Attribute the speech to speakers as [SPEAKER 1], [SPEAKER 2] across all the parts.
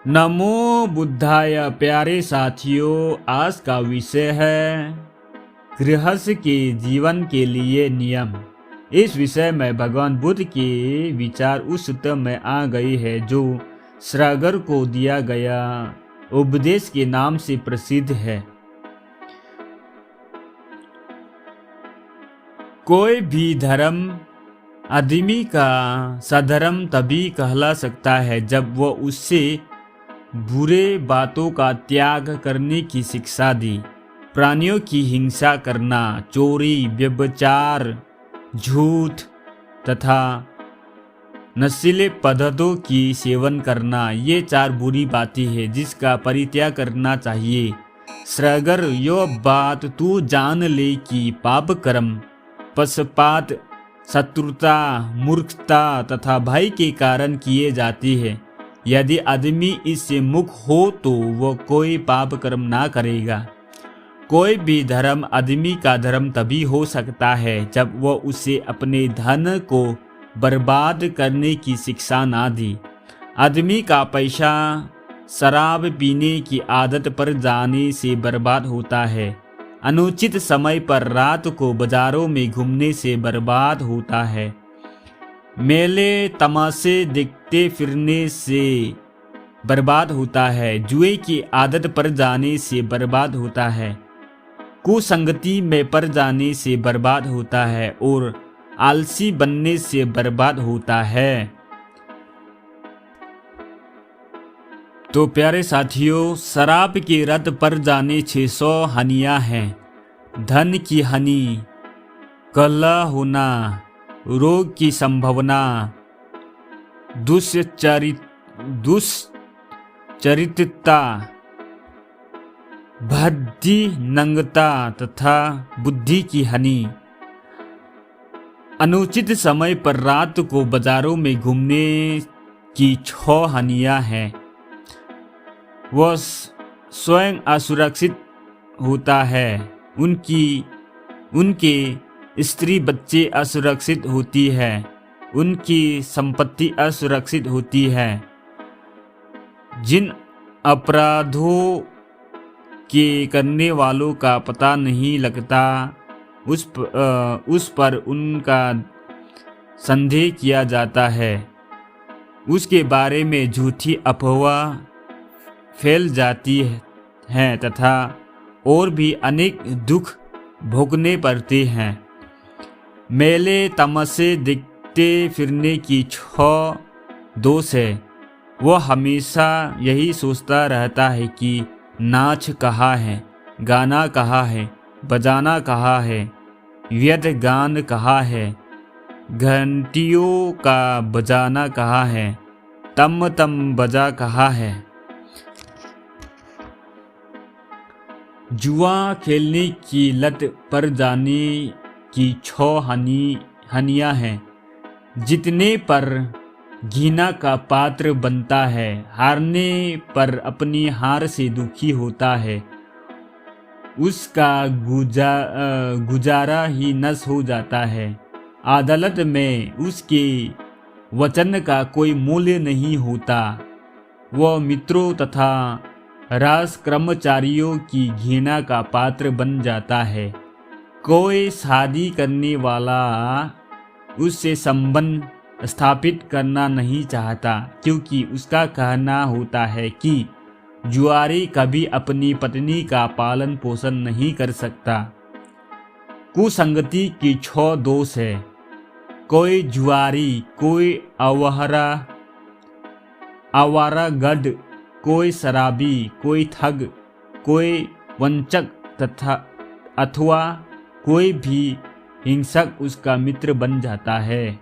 [SPEAKER 1] नमो बुद्धाय। प्यारे साथियों, आज का विषय है गृहस्थ के जीवन के लिए नियम। इस विषय में भगवान बुद्ध के विचार उस सूत्र में आ गई है जो श्रृंगर को दिया गया उपदेश के नाम से प्रसिद्ध है। कोई भी धर्म आदमी का सधर्म तभी कहला सकता है जब वह उससे बुरे बातों का त्याग करने की शिक्षा दी। प्राणियों की हिंसा करना, चोरी, व्यभिचार, झूठ तथा नशीले पदार्थों की सेवन करना, ये 4 बुरी बातें हैं जिसका परित्याग करना चाहिए। श्रृंगर यह बात तू जान ले कि पाप कर्म, पक्षपात, शत्रुता, मूर्खता तथा भय के कारण किए जाते हैं। यदि आदमी इससे मुक्त हो तो वह कोई पाप कर्म ना करेगा। कोई भी धर्म आदमी का धर्म तभी हो सकता है जब वह उसे अपने धन को बर्बाद करने की शिक्षा ना दी। आदमी का पैसा शराब पीने की आदत पर जाने से बर्बाद होता है। अनुचित समय पर रात को बाजारों में घूमने से बर्बाद होता है। मेले तमाशे देखते फिरने से बर्बाद होता है। जुए की आदत पर जाने से बर्बाद होता है। कुसंगति में पड़ जाने से बर्बाद होता है और आलसी बनने से बर्बाद होता है। तो प्यारे साथियों, शराब की लत पर जाने 600 हानियां हैं। धन की हानि, कलह होना, रोग की संभावना, दुश्चरित्रता, बुद्धि नंगता तथा बुद्धि की हानि। अनुचित समय पर रात को बाजारों में घूमने की 6 हानियां हैं। वह स्वयं असुरक्षित होता है, उनके स्त्री बच्चे असुरक्षित होती है, उनकी संपत्ति असुरक्षित होती है। जिन अपराधों के करने वालों का पता नहीं लगता उस पर उनका संदेह किया जाता है। उसके बारे में झूठी अफवाह फैल जाती है तथा और भी अनेक दुख भोगने पड़ते हैं। मेले तमाशे देखते फिरने की 6 दोष है। वह हमेशा यही सोचता रहता है कि नाच कहाँ है, गाना कहाँ है, बजाना कहाँ है, व्यर्थ गान कहाँ है, घंटियों का बजाना कहाँ है, तम तम बजा कहाँ है। जुआ खेलने की लत पर जाने की 6 हानियां हैं। जीतने पर घृणा का पात्र बनता है, हारने पर अपनी हार से दुखी होता है, उसका गुजारा ही नष्ट हो जाता है। अदालत में उसके वचन का कोई मूल्य नहीं होता। वह मित्रों तथा राज कर्मचारियों की घृणा का पात्र बन जाता है। कोई शादी करने वाला उससे संबंध स्थापित करना नहीं चाहता क्योंकि उसका कहना होता है कि जुआरी कभी अपनी पत्नी का पालन पोषण नहीं कर सकता। कुसंगति की 6 दोष है। कोई जुआरी, कोई आवारागर्द, कोई शराबी, कोई ठग, कोई वंचक अथवा कोई भी हिंसक उसका मित्र बन जाता है।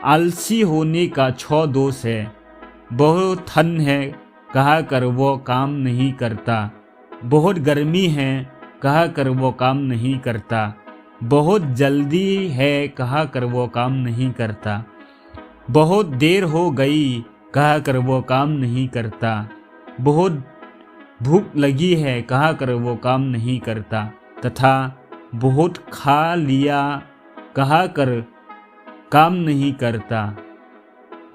[SPEAKER 1] आलसी होने का 6 दोष है। बहुत ठंड है कहा कर वो काम नहीं करता, बहुत गर्मी है कहा कर वो काम नहीं करता, बहुत जल्दी है कहा कर वो काम नहीं करता, बहुत देर हो गई कहा कर वो काम नहीं करता, बहुत भूख लगी है कहा कर वो काम नहीं करता तथा बहुत खा लिया कहा कर काम नहीं करता।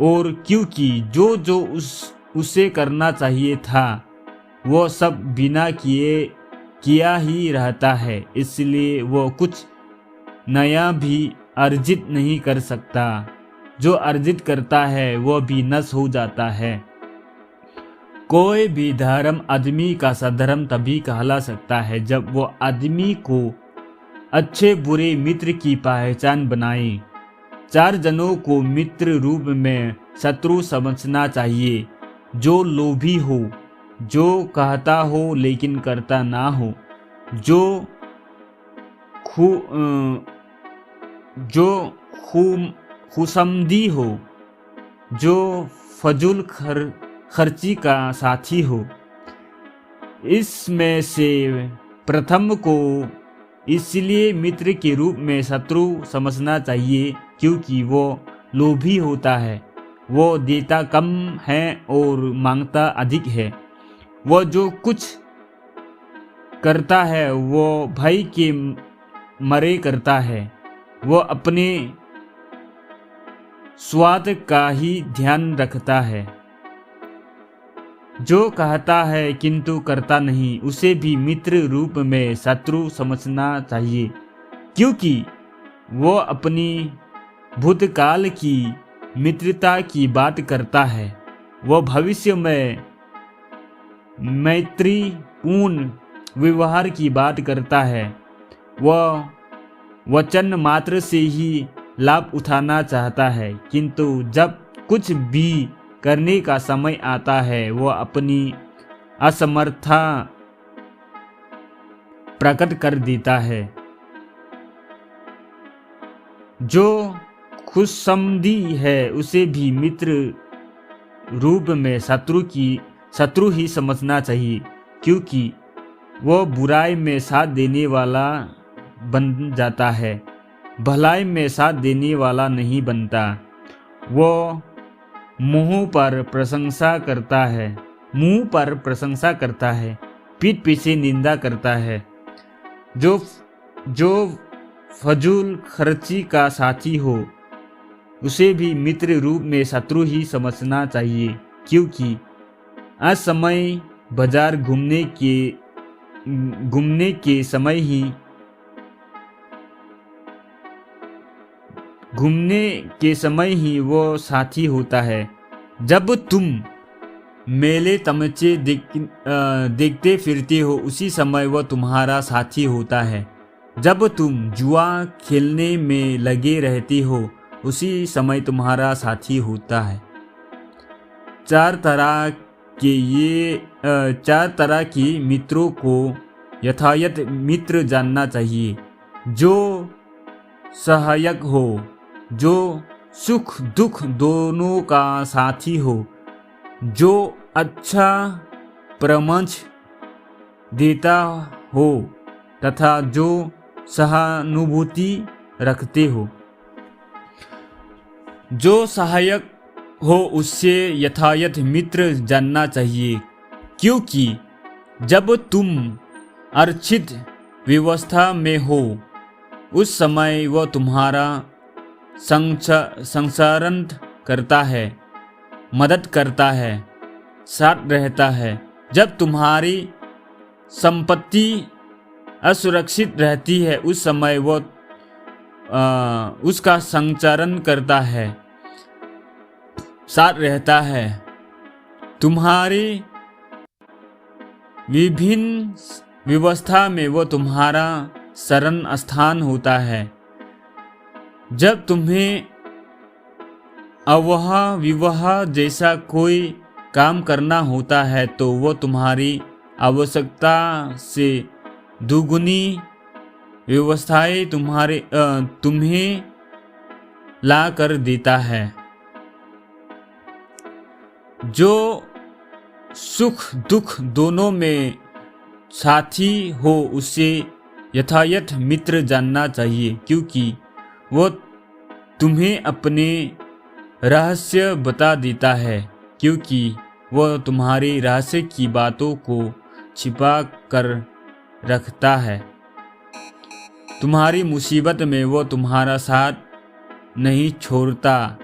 [SPEAKER 1] और क्योंकि जो उस उसे करना चाहिए था वो सब बिना किया ही रहता है, इसलिए वो कुछ नया भी अर्जित नहीं कर सकता। जो अर्जित करता है वो भी नष्ट हो जाता है। कोई भी धर्म आदमी का सधर्म तभी कहला सकता है जब वो आदमी को अच्छे बुरे मित्र की पहचान बनाए। 4 जनों को मित्र रूप में शत्रु समझना चाहिए। जो लोभी हो, जो कहता हो लेकिन करता ना हो, जो खुशमदी हो, जो फजूल खर्ची का साथी हो। इसमें से प्रथम को इसलिए मित्र के रूप में शत्रु समझना चाहिए क्योंकि वो लोभी होता है। वो देता कम है और मांगता अधिक है। वो जो कुछ करता है वो भय के मरे करता है। वो अपने स्वार्थ का ही ध्यान रखता है। जो कहता है किंतु करता नहीं, उसे भी मित्र रूप में शत्रु समझना चाहिए क्योंकि वो अपनी भूतकाल की मित्रता की बात करता है। वो भविष्य में मैत्रीपूर्ण व्यवहार की बात करता है। वह वचन मात्र से ही लाभ उठाना चाहता है, किंतु जब कुछ भी करने का समय आता है वो अपनी असमर्थता प्रकट कर देता है। जो खुशमदी है उसे भी मित्र रूप में शत्रु ही समझना चाहिए क्योंकि वो बुराई में साथ देने वाला बन जाता है, भलाई में साथ देने वाला नहीं बनता। वो मुंह पर प्रशंसा करता है, पीठ पीछे निंदा करता है। जो फजूल खर्ची का साथी हो उसे भी मित्र रूप में शत्रु ही समझना चाहिए क्योंकि असमय बाजार घूमने के समय ही वो साथी होता है। जब तुम मेले तमचे देखते फिरते हो उसी समय वो तुम्हारा साथी होता है। जब तुम जुआ खेलने में लगे रहते हो उसी समय तुम्हारा साथी होता है। 4 तरह के मित्रों को यथायथ मित्र जानना चाहिए। जो सहायक हो, जो सुख दुख दोनों का साथी हो, जो अच्छा परामर्श देता हो तथा जो सहानुभूति रखते हो। जो सहायक हो उससे यथायथ मित्र जानना चाहिए क्योंकि जब तुम अर्चित व्यवस्था में हो उस समय वह तुम्हारा संसारण करता है, मदद करता है, साथ रहता है। जब तुम्हारी संपत्ति असुरक्षित रहती है उस समय वह उसका संचारण करता है, साथ रहता है। तुम्हारी विभिन्न व्यवस्था में वो तुम्हारा शरण स्थान होता है। जब तुम्हें अवह विवाह जैसा कोई काम करना होता है तो वो तुम्हारी आवश्यकता से दुगुनी व्यवस्थाएं तुम्हें ला कर देता है। जो सुख दुख दोनों में साथी हो उसे यथायथ मित्र जानना चाहिए क्योंकि वो तुम्हें अपने रहस्य बता देता है, क्योंकि वह तुम्हारे रहस्य की बातों को छिपा कर रखता है। तुम्हारी मुसीबत में वो तुम्हारा साथ नहीं छोड़ता।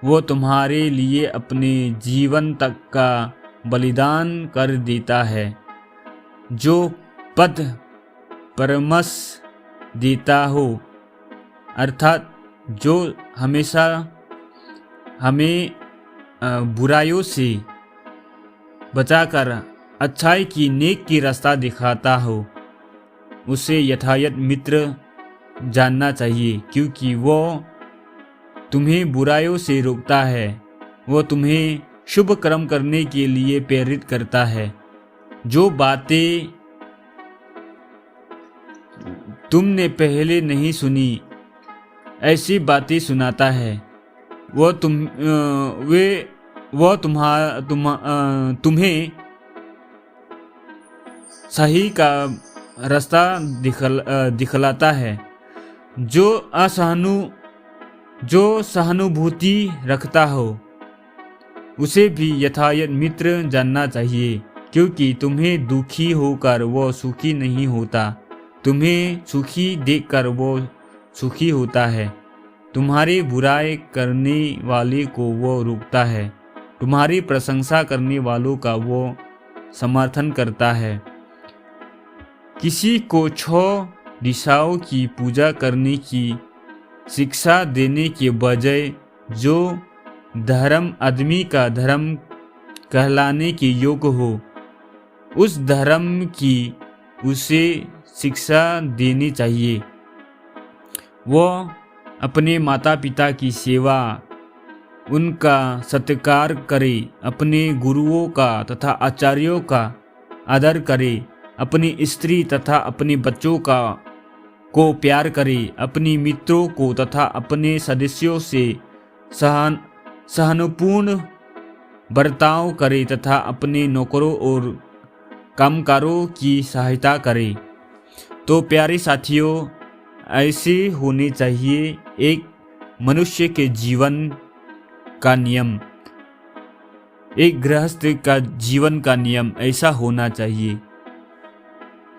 [SPEAKER 1] वो तुम्हारे लिए अपने जीवन तक का बलिदान कर देता है। जो पथ परामर्श देता हो, अर्थात जो हमेशा हमें बुराइयों से बचाकर अच्छाई की नेक की रास्ता दिखाता हो, उसे यथार्थ मित्र जानना चाहिए, क्योंकि वो तुम्हें बुराइयों से रोकता है। वो तुम्हें शुभ कर्म करने के लिए प्रेरित करता है। जो बातें तुमने पहले नहीं सुनी ऐसी बातें सुनाता है। वो तुम्हें सही का रास्ता दिखलाता है। जो सहानुभूति रखता हो, उसे भी यथार्थ मित्र जानना चाहिए, क्योंकि तुम्हें दुखी होकर वो सुखी नहीं होता, तुम्हें सुखी देखकर वो सुखी होता है। तुम्हारी बुराई करने वाले को वो रोकता है, तुम्हारी प्रशंसा करने वालों का वो समर्थन करता है। किसी को 6 दिशाओं की पूजा करने की शिक्षा देने के बजाय जो धर्म आदमी का धर्म कहलाने के योग्य हो, उस धर्म की उसे शिक्षा देनी चाहिए। वो अपने माता पिता की सेवा, उनका सत्कार करे, अपने गुरुओं का तथा आचार्यों का आदर करे, अपनी स्त्री तथा अपने बच्चों को प्यार करे, अपने मित्रों को तथा अपने सदस्यों से सहानुभूतिपूर्ण बर्ताव करे तथा अपने नौकरों और कामगारों की सहायता करे। तो प्यारे साथियों, ऐसे होने चाहिए एक मनुष्य के जीवन का नियम, एक गृहस्थ का जीवन का नियम ऐसा होना चाहिए।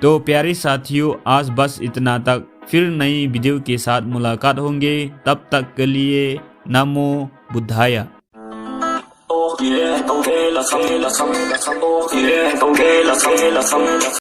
[SPEAKER 1] तो प्यारे साथियों, आज बस इतना तक। फिर नई वीडियो के साथ मुलाकात होंगे। तब तक के लिए नमो बुद्धाय।